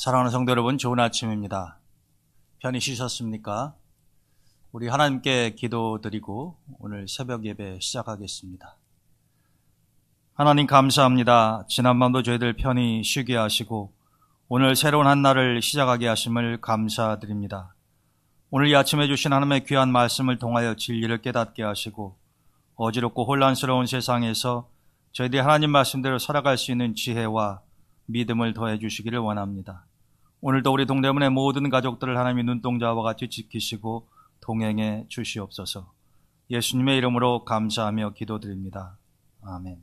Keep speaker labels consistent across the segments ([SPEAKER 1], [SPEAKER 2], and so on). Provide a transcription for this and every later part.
[SPEAKER 1] 사랑하는 성도 여러분, 좋은 아침입니다. 편히 쉬셨습니까? 우리 하나님께 기도드리고 오늘 새벽 예배 시작하겠습니다. 하나님 감사합니다. 지난밤도 저희들 편히 쉬게 하시고 오늘 새로운 한 날을 시작하게 하심을 감사드립니다. 오늘 이 아침에 주신 하나님의 귀한 말씀을 통하여 진리를 깨닫게 하시고 어지럽고 혼란스러운 세상에서 저희들이 하나님 말씀대로 살아갈 수 있는 지혜와 믿음을 더해 주시기를 원합니다. 오늘도 우리 동대문의 모든 가족들을 하나님의 눈동자와 같이 지키시고 동행해 주시옵소서. 예수님의 이름으로 감사하며 기도드립니다. 아멘.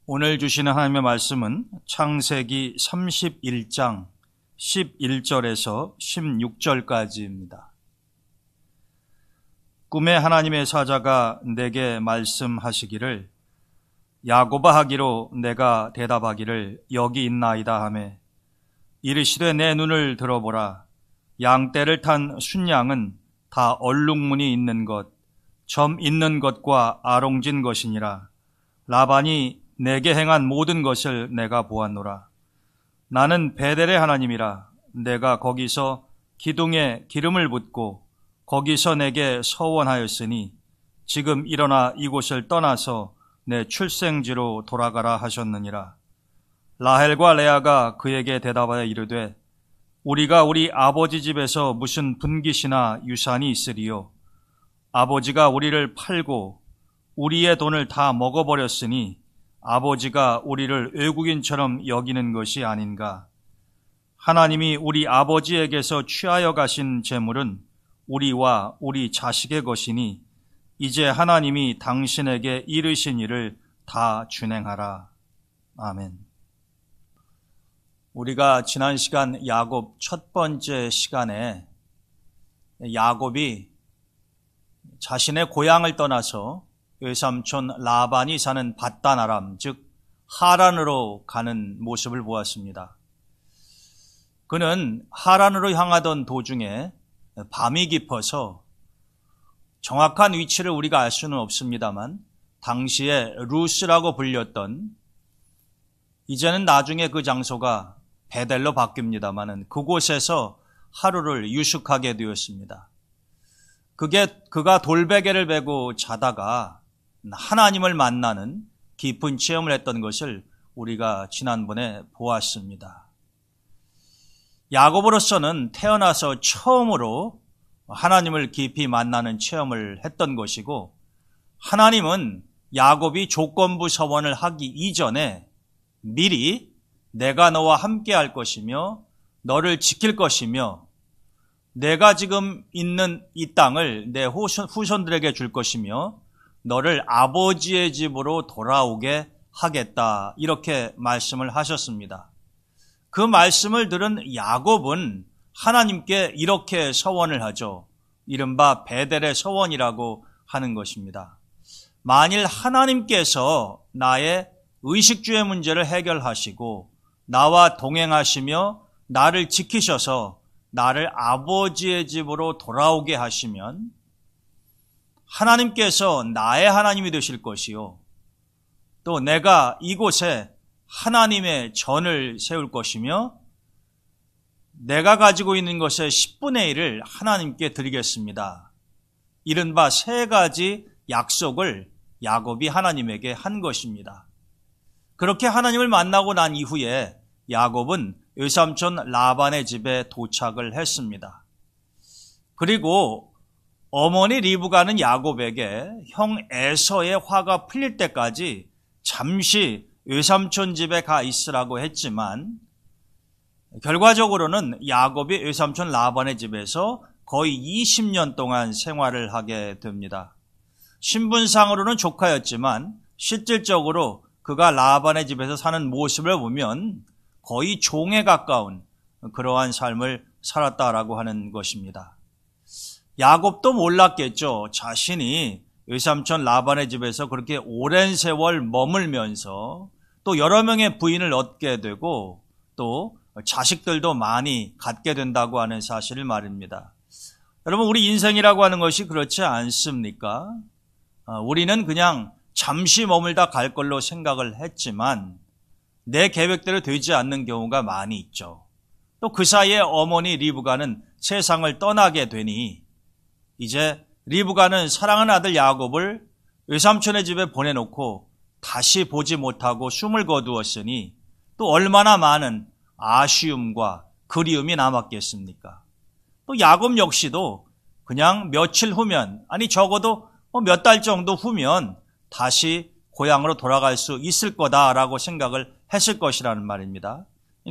[SPEAKER 1] 오늘 주시는 하나님의 말씀은 창세기 31장 11절에서 16절까지입니다. 꿈에 하나님의 사자가 내게 말씀하시기를 야곱아 하기로 내가 대답하기를 여기 있나이다 하매 이르시되 내 눈을 들어보라. 양떼를 탄 순양은 다 얼룩무늬 있는 것, 점 있는 것과 아롱진 것이니라. 라반이 내게 행한 모든 것을 내가 보았노라. 나는 베델의 하나님이라. 내가 거기서 기둥에 기름을 붓고 거기서 내게 서원하였으니 지금 일어나 이곳을 떠나서 내 출생지로 돌아가라 하셨느니라. 라헬과 레아가 그에게 대답하여 이르되 우리가 우리 아버지 집에서 무슨 분깃이나 유산이 있으리요. 아버지가 우리를 팔고 우리의 돈을 다 먹어버렸으니 아버지가 우리를 외국인처럼 여기는 것이 아닌가. 하나님이 우리 아버지에게서 취하여 가신 재물은 우리와 우리 자식의 것이니 이제 하나님이 당신에게 이르신 일을 다 준행하라. 아멘. 우리가 지난 시간 야곱 첫 번째 시간에 야곱이 자신의 고향을 떠나서 외삼촌 라반이 사는 밧단 아람, 즉 하란으로 가는 모습을 보았습니다. 그는 하란으로 향하던 도중에 밤이 깊어서 정확한 위치를 우리가 알 수는 없습니다만 당시에 루스라고 불렸던, 이제는 나중에 그 장소가 베델로 바뀝니다마는 그곳에서 하루를 유숙하게 되었습니다. 그가 돌베개를 베고 자다가 하나님을 만나는 깊은 체험을 했던 것을 우리가 지난번에 보았습니다. 야곱으로서는 태어나서 처음으로 하나님을 깊이 만나는 체험을 했던 것이고, 하나님은 야곱이 조건부 서원을 하기 이전에 미리 내가 너와 함께 할 것이며 너를 지킬 것이며 내가 지금 있는 이 땅을 내 후손들에게 줄 것이며 너를 아버지의 집으로 돌아오게 하겠다, 이렇게 말씀을 하셨습니다. 그 말씀을 들은 야곱은 하나님께 이렇게 서원을 하죠. 이른바 베델의 서원이라고 하는 것입니다. 만일 하나님께서 나의 의식주의 문제를 해결하시고 나와 동행하시며 나를 지키셔서 나를 아버지의 집으로 돌아오게 하시면 하나님께서 나의 하나님이 되실 것이요, 또 내가 이곳에 하나님의 전을 세울 것이며 내가 가지고 있는 것의 10분의 1을 하나님께 드리겠습니다. 이른바 세 가지 약속을 야곱이 하나님에게 한 것입니다. 그렇게 하나님을 만나고 난 이후에 야곱은 외삼촌 라반의 집에 도착을 했습니다. 그리고 어머니 리브가는 야곱에게 형 에서의 화가 풀릴 때까지 잠시 외삼촌 집에 가 있으라고 했지만 결과적으로는 야곱이 외삼촌 라반의 집에서 거의 20년 동안 생활을 하게 됩니다. 신분상으로는 조카였지만 실질적으로 그가 라반의 집에서 사는 모습을 보면 거의 종에 가까운 그러한 삶을 살았다라고 하는 것입니다. 야곱도 몰랐겠죠. 자신이 외삼촌 라반의 집에서 그렇게 오랜 세월 머물면서 또 여러 명의 부인을 얻게 되고 또 자식들도 많이 갖게 된다고 하는 사실을 말입니다. 여러분, 우리 인생이라고 하는 것이 그렇지 않습니까? 우리는 그냥 잠시 머물다 갈 걸로 생각을 했지만 내 계획대로 되지 않는 경우가 많이 있죠. 또 그 사이에 어머니 리브가는 세상을 떠나게 되니 이제 리브가는 사랑하는 아들 야곱을 외삼촌의 집에 보내놓고 다시 보지 못하고 숨을 거두었으니 또 얼마나 많은 아쉬움과 그리움이 남았겠습니까? 또 야곱 역시도 그냥 며칠 후면, 아니 적어도 몇 달 정도 후면 다시 고향으로 돌아갈 수 있을 거다라고 생각을 했을 것이라는 말입니다.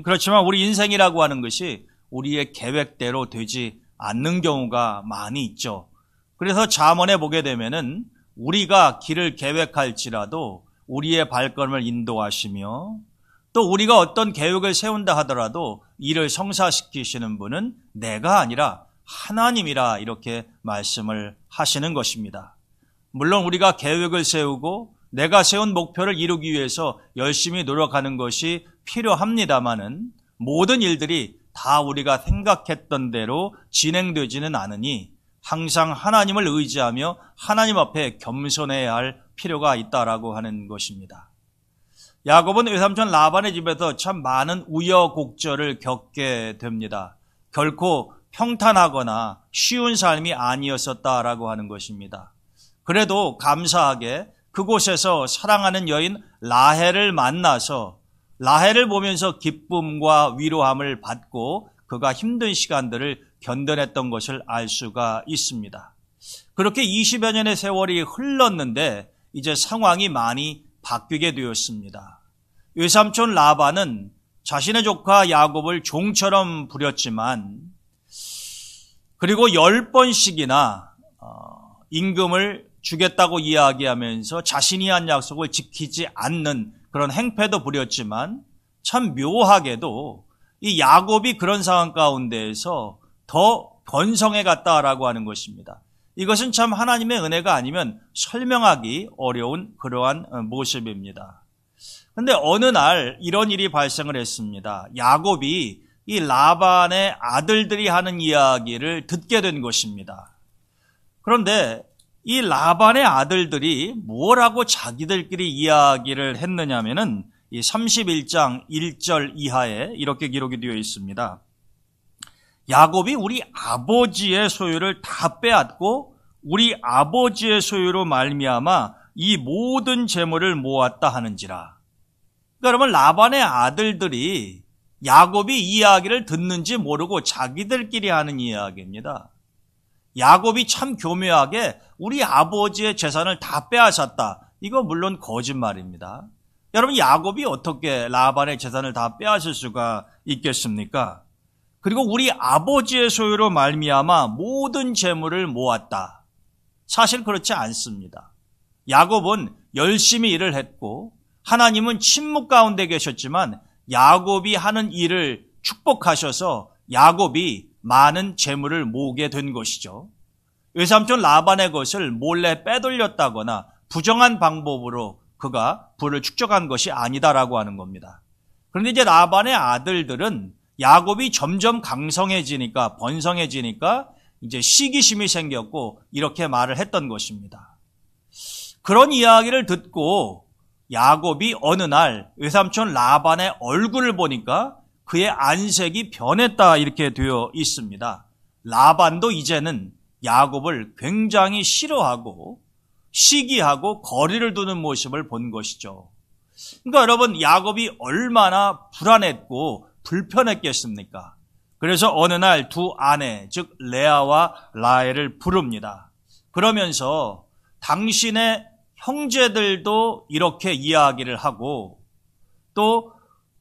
[SPEAKER 1] 그렇지만 우리 인생이라고 하는 것이 우리의 계획대로 되지 않는 경우가 많이 있죠. 그래서 잠언에 보게 되면은 우리가 길을 계획할지라도 우리의 발걸음을 인도하시며 또 우리가 어떤 계획을 세운다 하더라도 이를 성사시키시는 분은 내가 아니라 하나님이라 이렇게 말씀을 하시는 것입니다. 물론 우리가 계획을 세우고 내가 세운 목표를 이루기 위해서 열심히 노력하는 것이 필요합니다마는 모든 일들이 다 우리가 생각했던 대로 진행되지는 않으니 항상 하나님을 의지하며 하나님 앞에 겸손해야 할 필요가 있다라고 하는 것입니다. 야곱은 외삼촌 라반의 집에서 참 많은 우여곡절을 겪게 됩니다. 결코 평탄하거나 쉬운 삶이 아니었었다라고 하는 것입니다. 그래도 감사하게 그곳에서 사랑하는 여인 라헬을 만나서 라헬을 보면서 기쁨과 위로함을 받고 그가 힘든 시간들을 견뎌냈던 것을 알 수가 있습니다. 그렇게 20여 년의 세월이 흘렀는데 이제 상황이 많이 바뀌게 되었습니다. 외삼촌 라반은 자신의 조카 야곱을 종처럼 부렸지만 그리고 10번씩이나 임금을 주겠다고 이야기하면서 자신이 한 약속을 지키지 않는 그런 행패도 부렸지만 참 묘하게도 이 야곱이 그런 상황 가운데에서 더 번성해 갔다라고 하는 것입니다. 이것은 참 하나님의 은혜가 아니면 설명하기 어려운 그러한 모습입니다. 그런데 어느 날 이런 일이 발생을 했습니다. 야곱이 이 라반의 아들들이 하는 이야기를 듣게 된 것입니다. 그런데 이 라반의 아들들이 뭐라고 자기들끼리 이야기를 했느냐면은 이 31장 1절 이하에 이렇게 기록이 되어 있습니다. 야곱이 우리 아버지의 소유를 다 빼앗고 우리 아버지의 소유로 말미암아 이 모든 재물을 모았다 하는지라. 그러니까 여러분 라반의 아들들이 야곱이 이야기를 듣는지 모르고 자기들끼리 하는 이야기입니다. 야곱이 참 교묘하게 우리 아버지의 재산을 다 빼앗았다. 이거 물론 거짓말입니다. 여러분 야곱이 어떻게 라반의 재산을 다 빼앗을 수가 있겠습니까? 그리고 우리 아버지의 소유로 말미암아 모든 재물을 모았다. 사실 그렇지 않습니다. 야곱은 열심히 일을 했고 하나님은 침묵 가운데 계셨지만 야곱이 하는 일을 축복하셔서 야곱이 많은 재물을 모으게 된 것이죠. 외삼촌 라반의 것을 몰래 빼돌렸다거나 부정한 방법으로 그가 부를 축적한 것이 아니다라고 하는 겁니다. 그런데 이제 라반의 아들들은 야곱이 점점 강성해지니까 번성해지니까 이제 시기심이 생겼고 이렇게 말을 했던 것입니다. 그런 이야기를 듣고 야곱이 어느 날 외삼촌 라반의 얼굴을 보니까 그의 안색이 변했다 이렇게 되어 있습니다. 라반도 이제는 야곱을 굉장히 싫어하고 시기하고 거리를 두는 모습을 본 것이죠. 그러니까 여러분 야곱이 얼마나 불안했고 불편했겠습니까? 그래서 어느 날 두 아내 즉 레아와 라헬을 부릅니다. 그러면서 당신의 형제들도 이렇게 이야기를 하고 또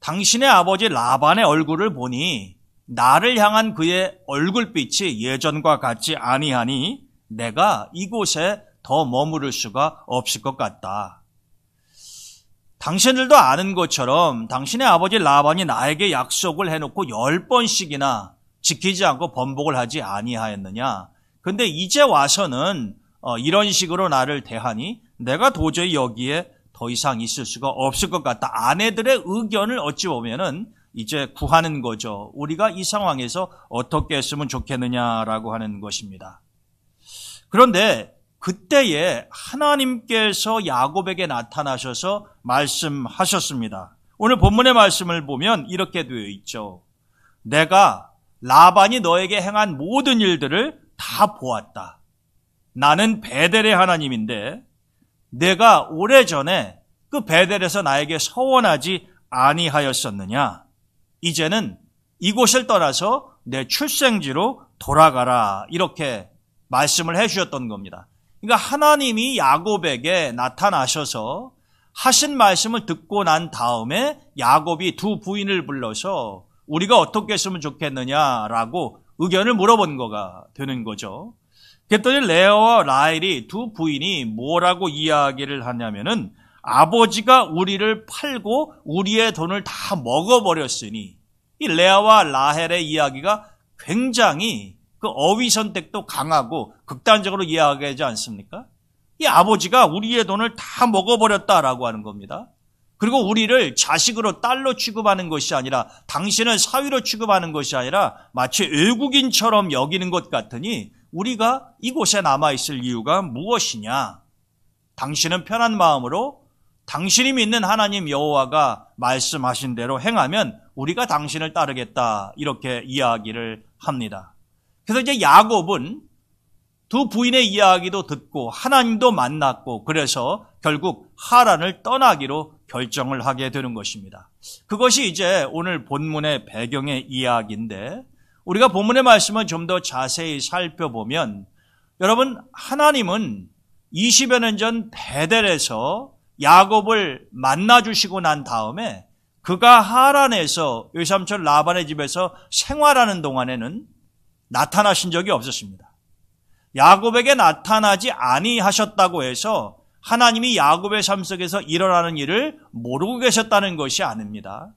[SPEAKER 1] 당신의 아버지 라반의 얼굴을 보니 나를 향한 그의 얼굴빛이 예전과 같지 아니하니 내가 이곳에 더 머무를 수가 없을 것 같다. 당신들도 아는 것처럼 당신의 아버지 라반이 나에게 약속을 해놓고 10번씩이나 지키지 않고 번복을 하지 아니하였느냐. 근데 이제 와서는 이런 식으로 나를 대하니 내가 도저히 여기에 더 이상 있을 수가 없을 것 같다. 아내들의 의견을 어찌 보면은 이제 구하는 거죠. 우리가 이 상황에서 어떻게 했으면 좋겠느냐라고 하는 것입니다. 그런데 그때에 하나님께서 야곱에게 나타나셔서 말씀하셨습니다. 오늘 본문의 말씀을 보면 이렇게 되어 있죠. 내가 라반이 너에게 행한 모든 일들을 다 보았다. 나는 베델의 하나님인데 내가 오래전에 그 베델에서 나에게 서원하지 아니하였었느냐? 이제는 이곳을 떠나서 내 출생지로 돌아가라. 이렇게 말씀을 해주셨던 겁니다. 그러니까 하나님이 야곱에게 나타나셔서 하신 말씀을 듣고 난 다음에 야곱이 두 부인을 불러서 우리가 어떻게 했으면 좋겠느냐라고 의견을 물어본 거가 되는 거죠. 그랬더니 레아와 라헬이 두 부인이 뭐라고 이야기를 하냐면은 아버지가 우리를 팔고 우리의 돈을 다 먹어버렸으니, 이 레아와 라헬의 이야기가 굉장히 그 어휘 선택도 강하고 극단적으로 이야기하지 않습니까? 이 아버지가 우리의 돈을 다 먹어버렸다라고 하는 겁니다. 그리고 우리를 자식으로 딸로 취급하는 것이 아니라, 당신을 사위로 취급하는 것이 아니라 마치 외국인처럼 여기는 것 같으니 우리가 이곳에 남아있을 이유가 무엇이냐? 당신은 편한 마음으로 당신이 믿는 하나님 여호와가 말씀하신 대로 행하면 우리가 당신을 따르겠다, 이렇게 이야기를 합니다. 그래서 이제 야곱은 두 부인의 이야기도 듣고 하나님도 만났고, 그래서 결국 하란을 떠나기로 결정을 하게 되는 것입니다. 그것이 이제 오늘 본문의 배경의 이야기인데, 우리가 본문의 말씀을 좀 더 자세히 살펴보면, 여러분, 하나님은 20여 년 전 베델에서 야곱을 만나주시고 난 다음에 그가 하란에서 외삼촌 라반의 집에서 생활하는 동안에는 나타나신 적이 없었습니다. 야곱에게 나타나지 아니하셨다고 해서 하나님이 야곱의 삶 속에서 일어나는 일을 모르고 계셨다는 것이 아닙니다.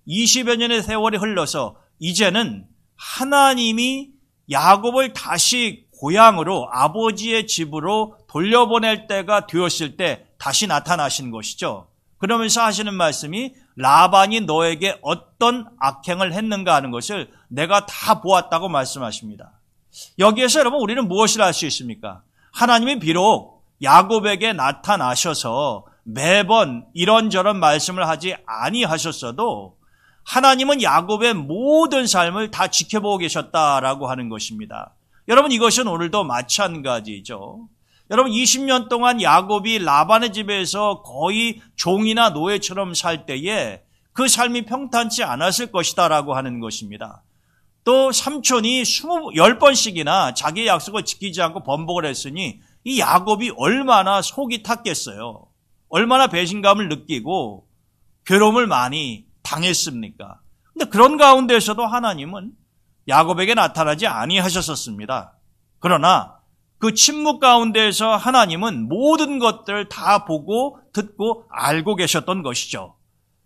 [SPEAKER 1] 20여 년의 세월이 흘러서 이제는 하나님이 야곱을 다시 고향으로, 아버지의 집으로 돌려보낼 때가 되었을 때 다시 나타나신 것이죠. 그러면서 하시는 말씀이 라반이 너에게 어떤 악행을 했는가 하는 것을 내가 다 보았다고 말씀하십니다. 여기에서 여러분, 우리는 무엇을 알 수 있습니까? 하나님이 비록 야곱에게 나타나셔서 매번 이런저런 말씀을 하지 아니하셨어도 하나님은 야곱의 모든 삶을 다 지켜보고 계셨다라고 하는 것입니다. 여러분, 이것은 오늘도 마찬가지죠. 여러분, 20년 동안 야곱이 라반의 집에서 거의 종이나 노예처럼 살 때에 그 삶이 평탄치 않았을 것이다라고 하는 것입니다. 또 삼촌이 10번씩이나 자기의 약속을 지키지 않고 번복을 했으니 이 야곱이 얼마나 속이 탔겠어요. 얼마나 배신감을 느끼고 괴로움을 많이 당했습니까? 근데 그런 가운데서도 하나님은 야곱에게 나타나지 아니하셨었습니다. 그러나 그 침묵 가운데에서 하나님은 모든 것들을 다 보고 듣고 알고 계셨던 것이죠.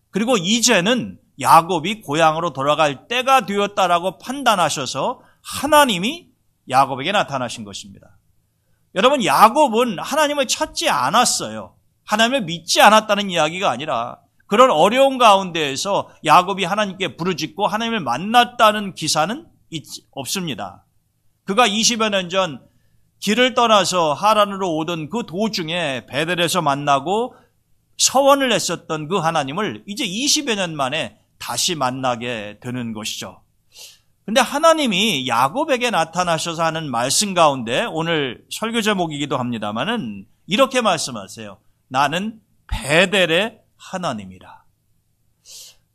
[SPEAKER 1] 그리고 이제는 야곱이 고향으로 돌아갈 때가 되었다라고 판단하셔서 하나님이 야곱에게 나타나신 것입니다. 여러분, 야곱은 하나님을 찾지 않았어요. 하나님을 믿지 않았다는 이야기가 아니라 그런 어려운 가운데에서 야곱이 하나님께 부르짖고 하나님을 만났다는 기사는 없습니다. 그가 20여 년 전 길을 떠나서 하란으로 오던 그 도중에 베델에서 만나고 서원을 했었던 그 하나님을 이제 20여 년 만에 다시 만나게 되는 것이죠. 근데 하나님이 야곱에게 나타나셔서 하는 말씀 가운데 오늘 설교 제목이기도 합니다만은 이렇게 말씀하세요. 나는 베델의 하나님이라.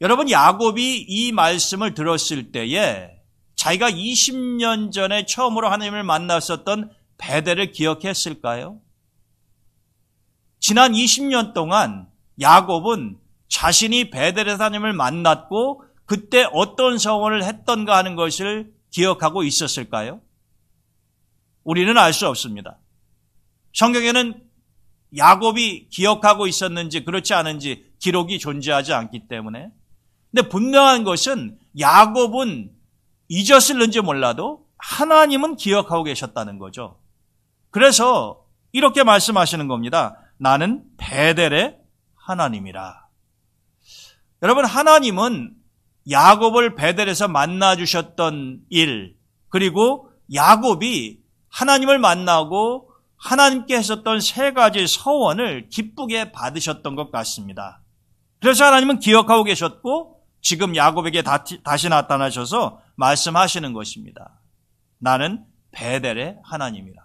[SPEAKER 1] 여러분, 야곱이 이 말씀을 들었을 때에 자기가 20년 전에 처음으로 하나님을 만났었던 베델을 기억했을까요? 지난 20년 동안 야곱은 자신이 베델에서 하나님을 만났고 그때 어떤 서원을 했던가 하는 것을 기억하고 있었을까요? 우리는 알 수 없습니다. 성경에는 야곱이 기억하고 있었는지 그렇지 않은지 기록이 존재하지 않기 때문에. 근데 분명한 것은 야곱은 잊었을는지 몰라도 하나님은 기억하고 계셨다는 거죠. 그래서 이렇게 말씀하시는 겁니다. 나는 베델의 하나님이라. 여러분, 하나님은 야곱을 베델에서 만나주셨던 일, 그리고 야곱이 하나님을 만나고 하나님께 했었던 세 가지 서원을 기쁘게 받으셨던 것 같습니다. 그래서 하나님은 기억하고 계셨고 지금 야곱에게 다시 나타나셔서 말씀하시는 것입니다. 나는 베델의 하나님이라.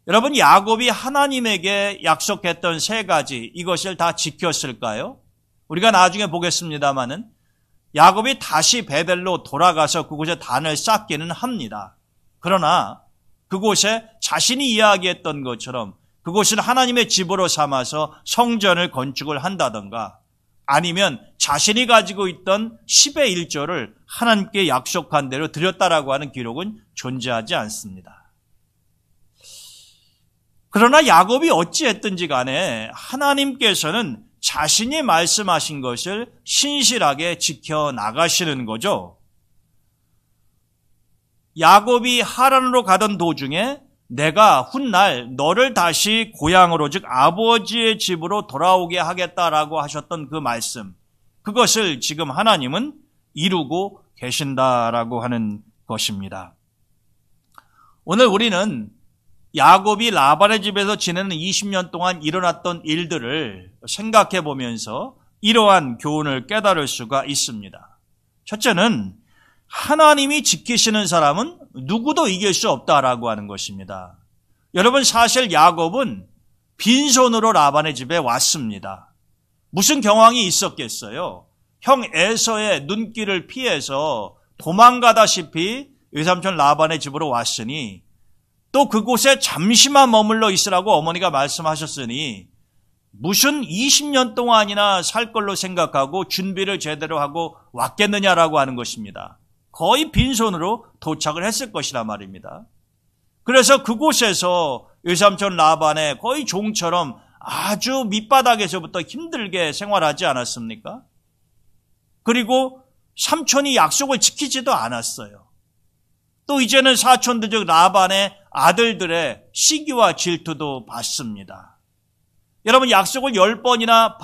[SPEAKER 1] 여러분, 야곱이 하나님에게 약속했던 세 가지, 이것을 다 지켰을까요? 우리가 나중에 보겠습니다마는 야곱이 다시 베델로 돌아가서 그곳에 단을 쌓기는 합니다. 그러나 그곳에 자신이 이야기했던 것처럼 그곳을 하나님의 집으로 삼아서 성전을 건축을 한다던가, 아니면 자신이 가지고 있던 10의 1조를 하나님께 약속한 대로 드렸다라고 하는 기록은 존재하지 않습니다. 그러나 야곱이 어찌했든지 간에 하나님께서는 자신이 말씀하신 것을 신실하게 지켜나가시는 거죠. 야곱이 하란으로 가던 도중에 내가 훗날 너를 다시 고향으로, 즉 아버지의 집으로 돌아오게 하겠다라고 하셨던 그 말씀, 그것을 지금 하나님은 이루고 계신다라고 하는 것입니다. 오늘 우리는 야곱이 라반의 집에서 지내는 20년 동안 일어났던 일들을 생각해 보면서 이러한 교훈을 깨달을 수가 있습니다. 첫째는 하나님이 지키시는 사람은 누구도 이길 수 없다라고 하는 것입니다. 여러분, 사실 야곱은 빈손으로 라반의 집에 왔습니다. 무슨 경황이 있었겠어요? 형 에서의 눈길을 피해서 도망가다시피 외삼촌 라반의 집으로 왔으니, 또 그곳에 잠시만 머물러 있으라고 어머니가 말씀하셨으니 무슨 20년 동안이나 살 걸로 생각하고 준비를 제대로 하고 왔겠느냐라고 하는 것입니다. 거의 빈손으로 도착을 했을 것이란 말입니다. 그래서 그곳에서 외삼촌 라반의 거의 종처럼 아주 밑바닥에서부터 힘들게 생활하지 않았습니까? 그리고 삼촌이 약속을 지키지도 않았어요. 또 이제는 사촌들, 즉 라반의 아들들의 시기와 질투도 받습니다. 여러분, 약속을 10번이나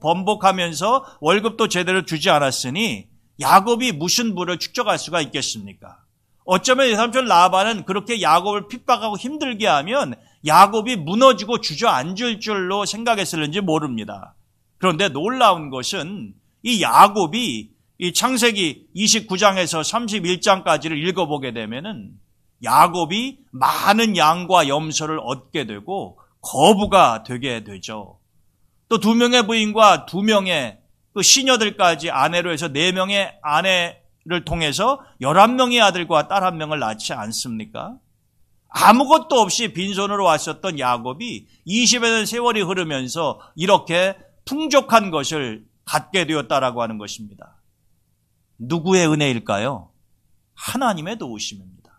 [SPEAKER 1] 번복하면서 월급도 제대로 주지 않았으니 야곱이 무슨 부를 축적할 수가 있겠습니까? 어쩌면 외삼촌 라반은 그렇게 야곱을 핍박하고 힘들게 하면 야곱이 무너지고 주저앉을 줄로 생각했을는지 모릅니다. 그런데 놀라운 것은 이 야곱이 이 창세기 29장에서 31장까지를 읽어보게 되면은 야곱이 많은 양과 염소를 얻게 되고 거부가 되게 되죠. 또 2명의 부인과 2명의 그 시녀들까지 아내로 해서 4명의 아내를 통해서 11명의 아들과 딸 1명을 낳지 않습니까? 아무것도 없이 빈손으로 왔었던 야곱이 20여 년 세월이 흐르면서 이렇게 풍족한 것을 갖게 되었다라고 하는 것입니다. 누구의 은혜일까요? 하나님의 도우심입니다.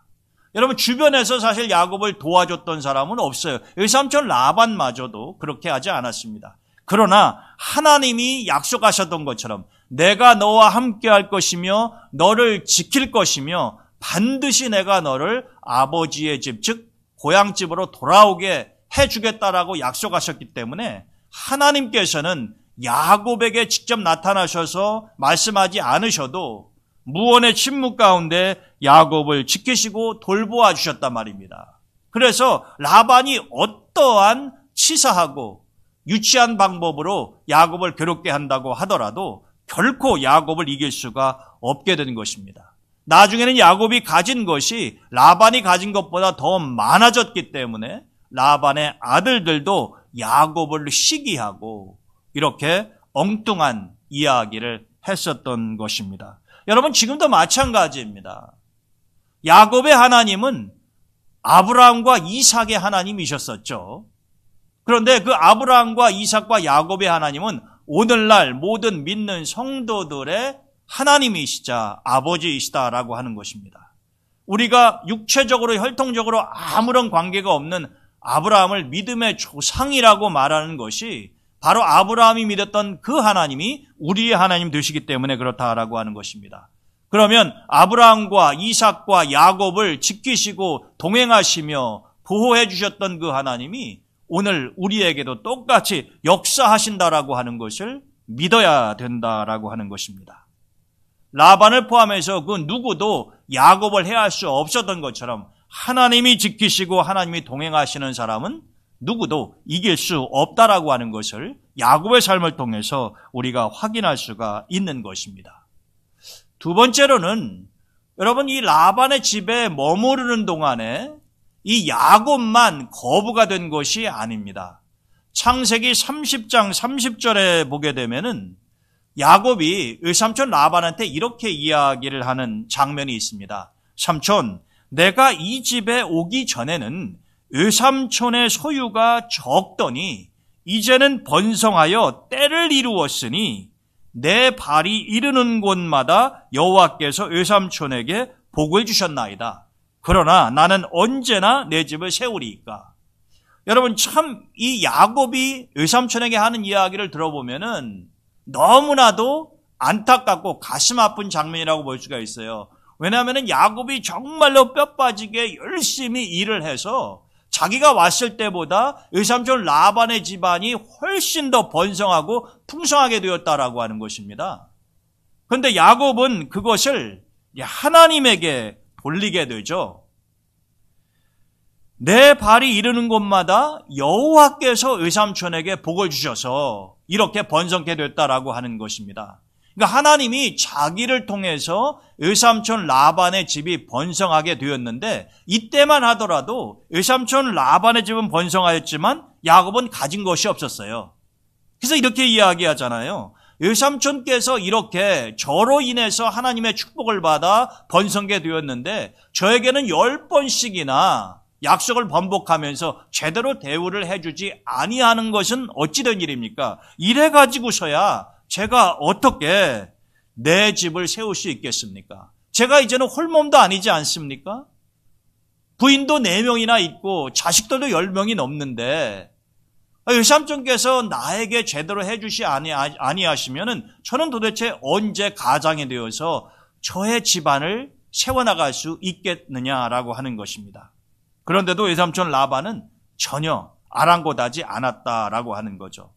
[SPEAKER 1] 여러분, 주변에서 사실 야곱을 도와줬던 사람은 없어요. 외삼촌 라반마저도 그렇게 하지 않았습니다. 그러나 하나님이 약속하셨던 것처럼 내가 너와 함께 할 것이며 너를 지킬 것이며 반드시 내가 너를 아버지의 집, 즉 고향집으로 돌아오게 해주겠다라고 약속하셨기 때문에 하나님께서는 야곱에게 직접 나타나셔서 말씀하지 않으셔도 무언의 침묵 가운데 야곱을 지키시고 돌보아 주셨단 말입니다. 그래서 라반이 어떠한 치사하고 유치한 방법으로 야곱을 괴롭게 한다고 하더라도 결코 야곱을 이길 수가 없게 된 것입니다. 나중에는 야곱이 가진 것이 라반이 가진 것보다 더 많아졌기 때문에 라반의 아들들도 야곱을 시기하고 이렇게 엉뚱한 이야기를 했었던 것입니다. 여러분, 지금도 마찬가지입니다. 야곱의 하나님은 아브라함과 이삭의 하나님이셨었죠. 그런데 그 아브라함과 이삭과 야곱의 하나님은 오늘날 모든 믿는 성도들의 하나님이시자 아버지이시다라고 하는 것입니다. 우리가 육체적으로 혈통적으로 아무런 관계가 없는 아브라함을 믿음의 조상이라고 말하는 것이 바로 아브라함이 믿었던 그 하나님이 우리의 하나님 되시기 때문에 그렇다라고 하는 것입니다. 그러면 아브라함과 이삭과 야곱을 지키시고 동행하시며 보호해 주셨던 그 하나님이 오늘 우리에게도 똑같이 역사하신다라고 하는 것을 믿어야 된다라고 하는 것입니다. 라반을 포함해서 그 누구도 야곱을 해할 수 없었던 것처럼 하나님이 지키시고 하나님이 동행하시는 사람은 누구도 이길 수 없다라고 하는 것을 야곱의 삶을 통해서 우리가 확인할 수가 있는 것입니다. 두 번째로는 여러분, 이 라반의 집에 머무르는 동안에 이 야곱만 거부가 된 것이 아닙니다. 창세기 30장 30절에 보게 되면은 야곱이 외삼촌 라반한테 이렇게 이야기를 하는 장면이 있습니다. 삼촌, 내가 이 집에 오기 전에는 외삼촌의 소유가 적더니 이제는 번성하여 때를 이루었으니 내 발이 이르는 곳마다 여호와께서 외삼촌에게 복을 주셨나이다. 그러나 나는 언제나 내 집을 세우리이까. 여러분, 참 이 야곱이 외삼촌에게 하는 이야기를 들어보면은 너무나도 안타깝고 가슴 아픈 장면이라고 볼 수가 있어요. 왜냐하면 야곱이 정말로 뼈 빠지게 열심히 일을 해서 자기가 왔을 때보다 외삼촌 라반의 집안이 훨씬 더 번성하고 풍성하게 되었다라고 하는 것입니다. 그런데 야곱은 그것을 하나님에게 돌리게 되죠. 내 발이 이르는 곳마다 여호와께서 외삼촌에게 복을 주셔서 이렇게 번성케 됐다라고 하는 것입니다. 그러니까 하나님이 자기를 통해서 외삼촌 라반의 집이 번성하게 되었는데, 이때만 하더라도 외삼촌 라반의 집은 번성하였지만 야곱은 가진 것이 없었어요. 그래서 이렇게 이야기하잖아요. 외삼촌께서 이렇게 저로 인해서 하나님의 축복을 받아 번성케 되었는데 저에게는 10번씩이나 약속을 번복하면서 제대로 대우를 해주지 아니하는 것은 어찌된 일입니까? 이래 가지고서야 제가 어떻게 내 집을 세울 수 있겠습니까? 제가 이제는 홀몸도 아니지 않습니까? 부인도 4명이나 있고 자식들도 10명이 넘는데 외삼촌께서 나에게 제대로 해주시 아니하시면은 저는 도대체 언제 가장이 되어서 저의 집안을 세워나갈 수 있겠느냐라고 하는 것입니다. 그런데도 외삼촌 라반은 전혀 아랑곳하지 않았다라고 하는 거죠.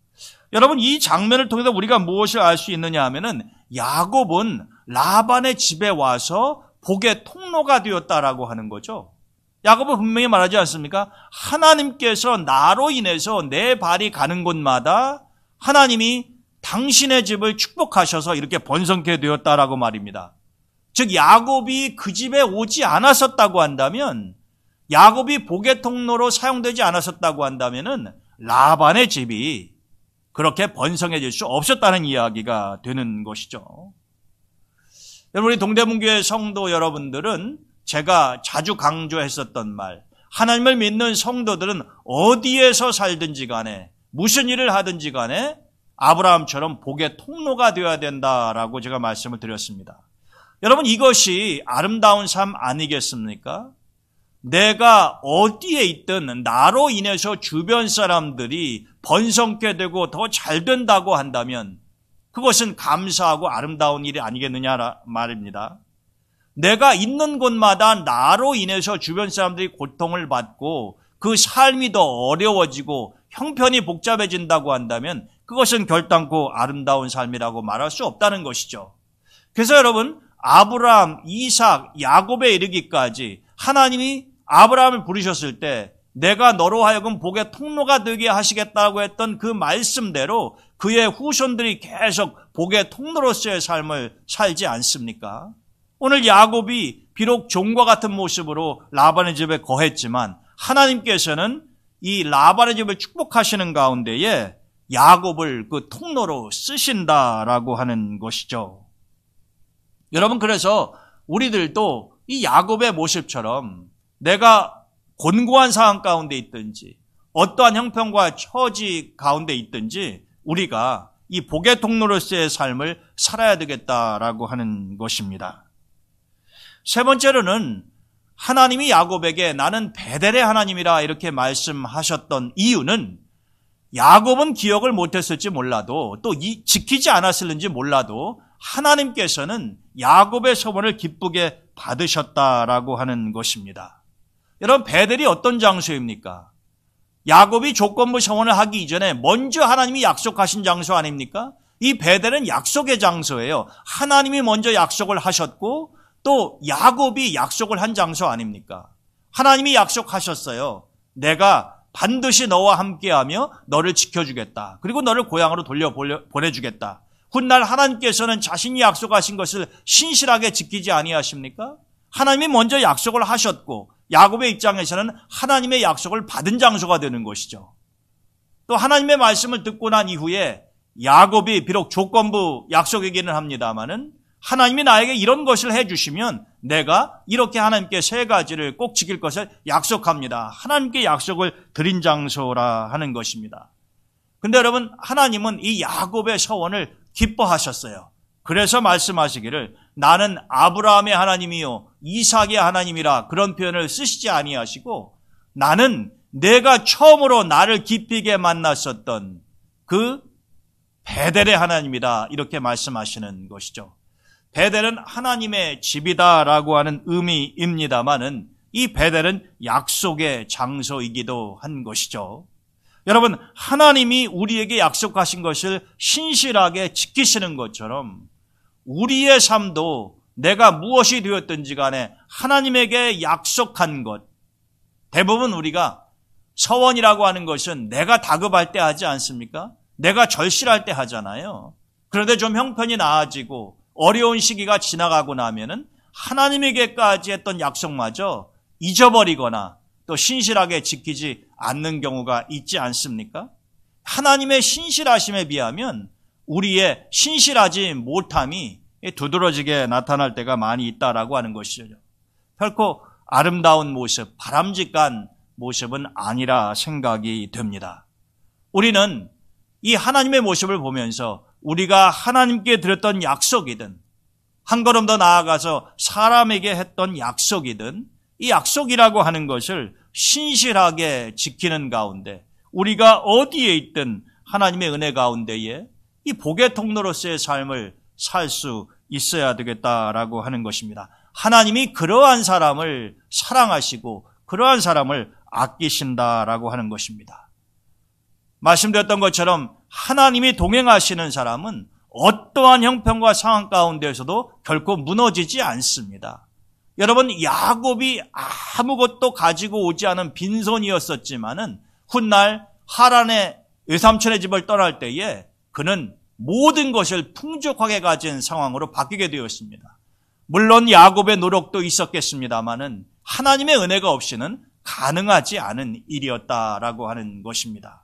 [SPEAKER 1] 여러분, 이 장면을 통해서 우리가 무엇을 알 수 있느냐 하면은 야곱은 라반의 집에 와서 복의 통로가 되었다라고 하는 거죠. 야곱은 분명히 말하지 않습니까? 하나님께서 나로 인해서 내 발이 가는 곳마다 하나님이 당신의 집을 축복하셔서 이렇게 번성케 되었다라고 말입니다. 즉 야곱이 그 집에 오지 않았었다고 한다면, 야곱이 복의 통로로 사용되지 않았었다고 한다면은 라반의 집이 그렇게 번성해질 수 없었다는 이야기가 되는 것이죠. 여러분, 우리 동대문교회 성도 여러분들은 제가 자주 강조했었던 말, 하나님을 믿는 성도들은 어디에서 살든지 간에 무슨 일을 하든지 간에 아브라함처럼 복의 통로가 되어야 된다라고 제가 말씀을 드렸습니다. 여러분, 이것이 아름다운 삶 아니겠습니까? 내가 어디에 있든 나로 인해서 주변 사람들이 번성케 되고 더 잘 된다고 한다면 그것은 감사하고 아름다운 일이 아니겠느냐 말입니다. 내가 있는 곳마다 나로 인해서 주변 사람들이 고통을 받고 그 삶이 더 어려워지고 형편이 복잡해진다고 한다면 그것은 결단코 아름다운 삶이라고 말할 수 없다는 것이죠. 그래서 여러분, 아브라함, 이삭, 야곱에 이르기까지 하나님이 아브라함을 부르셨을 때 내가 너로 하여금 복의 통로가 되게 하시겠다고 했던 그 말씀대로 그의 후손들이 계속 복의 통로로서의 삶을 살지 않습니까? 오늘 야곱이 비록 종과 같은 모습으로 라반의 집에 거했지만 하나님께서는 이 라반의 집을 축복하시는 가운데에 야곱을 그 통로로 쓰신다라고 하는 것이죠. 여러분, 그래서 우리들도 이 야곱의 모습처럼 내가 곤고한 상황 가운데 있든지 어떠한 형편과 처지 가운데 있든지 우리가 이 복의 통로로서의 삶을 살아야 되겠다라고 하는 것입니다. 세 번째로는 하나님이 야곱에게 나는 베델의 하나님이라 이렇게 말씀하셨던 이유는 야곱은 기억을 못했을지 몰라도 또 지키지 않았을는지 몰라도 하나님께서는 야곱의 소원을 기쁘게 받으셨다라고 하는 것입니다. 여러분, 베델이 어떤 장소입니까? 야곱이 조건부 서원을 하기 이전에 먼저 하나님이 약속하신 장소 아닙니까? 이 베델은 약속의 장소예요. 하나님이 먼저 약속을 하셨고 또 야곱이 약속을 한 장소 아닙니까? 하나님이 약속하셨어요. 내가 반드시 너와 함께하며 너를 지켜주겠다. 그리고 너를 고향으로 보내주겠다. 훗날 하나님께서는 자신이 약속하신 것을 신실하게 지키지 아니하십니까? 하나님이 먼저 약속을 하셨고 야곱의 입장에서는 하나님의 약속을 받은 장소가 되는 것이죠. 또 하나님의 말씀을 듣고 난 이후에 야곱이 비록 조건부 약속이기는 합니다마는 하나님이 나에게 이런 것을 해주시면 내가 이렇게 하나님께 세 가지를 꼭 지킬 것을 약속합니다. 하나님께 약속을 드린 장소라 하는 것입니다. 근데 여러분, 하나님은 이 야곱의 서원을 기뻐하셨어요. 그래서 말씀하시기를 나는 아브라함의 하나님이요 이삭의 하나님이라 그런 표현을 쓰시지 아니하시고 나는 내가 처음으로 나를 깊이게 만났었던 그 베델의 하나님이다 이렇게 말씀하시는 것이죠. 베델은 하나님의 집이다라고 하는 의미입니다만은 이 베델은 약속의 장소이기도 한 것이죠. 여러분, 하나님이 우리에게 약속하신 것을 신실하게 지키시는 것처럼 우리의 삶도 내가 무엇이 되었든지 간에 하나님에게 약속한 것, 대부분 우리가 서원이라고 하는 것은 내가 다급할 때 하지 않습니까? 내가 절실할 때 하잖아요. 그런데 좀 형편이 나아지고 어려운 시기가 지나가고 나면은 하나님에게까지 했던 약속마저 잊어버리거나 또 신실하게 지키지 않는 경우가 있지 않습니까? 하나님의 신실하심에 비하면 우리의 신실하지 못함이 두드러지게 나타날 때가 많이 있다라고 하는 것이죠. 결코 아름다운 모습, 바람직한 모습은 아니라 생각이 됩니다. 우리는 이 하나님의 모습을 보면서 우리가 하나님께 드렸던 약속이든 한 걸음 더 나아가서 사람에게 했던 약속이든 이 약속이라고 하는 것을 신실하게 지키는 가운데 우리가 어디에 있든 하나님의 은혜 가운데에 이 복의 통로로서의 삶을 살 수 있어야 되겠다라고 하는 것입니다. 하나님이 그러한 사람을 사랑하시고 그러한 사람을 아끼신다라고 하는 것입니다. 말씀드렸던 것처럼 하나님이 동행하시는 사람은 어떠한 형편과 상황 가운데에서도 결코 무너지지 않습니다. 여러분, 야곱이 아무것도 가지고 오지 않은 빈손이었었지만은 훗날 하란의 외삼촌의 집을 떠날 때에 그는 모든 것을 풍족하게 가진 상황으로 바뀌게 되었습니다. 물론 야곱의 노력도 있었겠습니다마는 하나님의 은혜가 없이는 가능하지 않은 일이었다라고 하는 것입니다.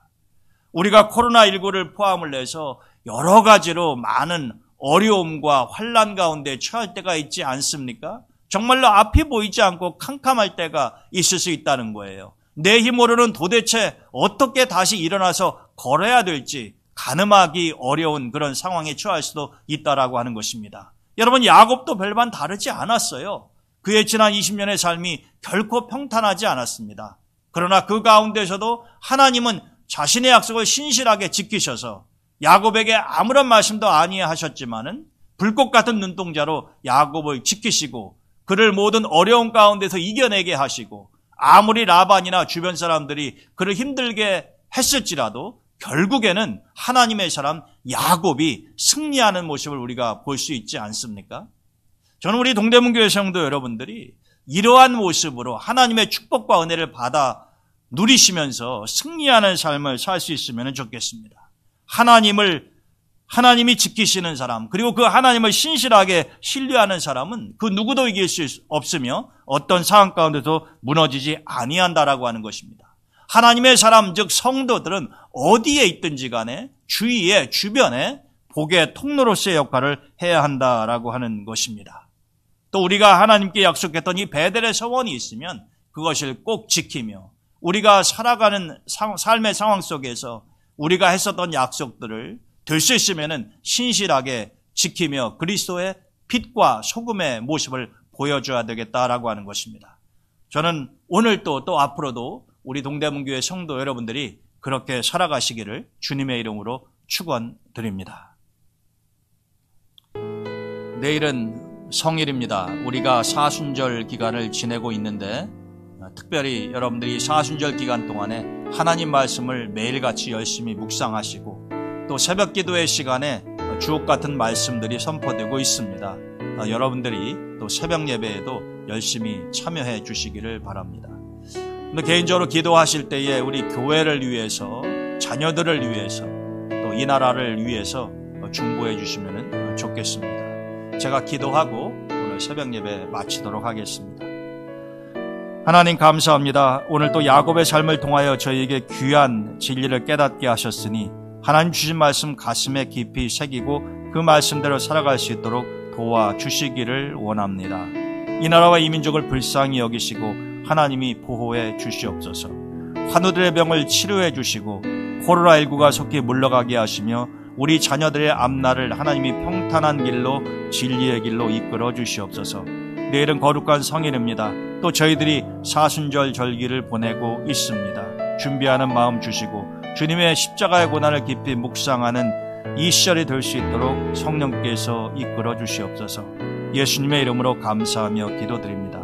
[SPEAKER 1] 우리가 코로나19를 포함을 해서 여러 가지로 많은 어려움과 환난 가운데 처할 때가 있지 않습니까? 정말로 앞이 보이지 않고 캄캄할 때가 있을 수 있다는 거예요. 내 힘으로는 도대체 어떻게 다시 일어나서 걸어야 될지 가늠하기 어려운 그런 상황에 처할 수도 있다라고 하는 것입니다. 여러분, 야곱도 별반 다르지 않았어요. 그의 지난 20년의 삶이 결코 평탄하지 않았습니다. 그러나 그 가운데서도 하나님은 자신의 약속을 신실하게 지키셔서 야곱에게 아무런 말씀도 아니하셨지만은 불꽃 같은 눈동자로 야곱을 지키시고 그를 모든 어려운 가운데서 이겨내게 하시고 아무리 라반이나 주변 사람들이 그를 힘들게 했을지라도 결국에는 하나님의 사람 야곱이 승리하는 모습을 우리가 볼 수 있지 않습니까? 저는 우리 동대문교회 성도 여러분들이 이러한 모습으로 하나님의 축복과 은혜를 받아 누리시면서 승리하는 삶을 살 수 있으면 좋겠습니다. 하나님이 지키시는 사람, 그리고 그 하나님을 신실하게 신뢰하는 사람은 그 누구도 이길 수 없으며 어떤 상황 가운데도 무너지지 아니한다라고 하는 것입니다. 하나님의 사람, 즉 성도들은 어디에 있든지 간에 주위에, 주변에 복의 통로로서의 역할을 해야 한다라고 하는 것입니다. 또 우리가 하나님께 약속했던 이 베델의 서원이 있으면 그것을 꼭 지키며 우리가 살아가는 삶의 상황 속에서 우리가 했었던 약속들을 될 수 있으면 신실하게 지키며 그리스도의 빛과 소금의 모습을 보여줘야 되겠다라고 하는 것입니다. 저는 오늘도 또 앞으로도 우리 동대문교회 성도 여러분들이 그렇게 살아가시기를 주님의 이름으로 축원드립니다. 내일은 성일입니다. 우리가 사순절 기간을 지내고 있는데 특별히 여러분들이 사순절 기간 동안에 하나님 말씀을 매일같이 열심히 묵상하시고 또 새벽 기도의 시간에 주옥 같은 말씀들이 선포되고 있습니다. 여러분들이 또 새벽 예배에도 열심히 참여해 주시기를 바랍니다. 개인적으로 기도하실 때에 우리 교회를 위해서, 자녀들을 위해서, 또 이 나라를 위해서 중보해 주시면 좋겠습니다. 제가 기도하고 오늘 새벽 예배 마치도록 하겠습니다. 하나님 감사합니다. 오늘 또 야곱의 삶을 통하여 저희에게 귀한 진리를 깨닫게 하셨으니 하나님 주신 말씀 가슴에 깊이 새기고 그 말씀대로 살아갈 수 있도록 도와주시기를 원합니다. 이 나라와 이 민족을 불쌍히 여기시고 하나님이 보호해 주시옵소서. 환우들의 병을 치료해 주시고 코로나19가 속히 물러가게 하시며 우리 자녀들의 앞날을 하나님이 평탄한 길로 진리의 길로 이끌어 주시옵소서. 내일은 거룩한 성일입니다. 또 저희들이 사순절 절기를 보내고 있습니다. 준비하는 마음 주시고 주님의 십자가의 고난을 깊이 묵상하는 이 시절이 될 수 있도록 성령께서 이끌어 주시옵소서. 예수님의 이름으로 감사하며 기도드립니다.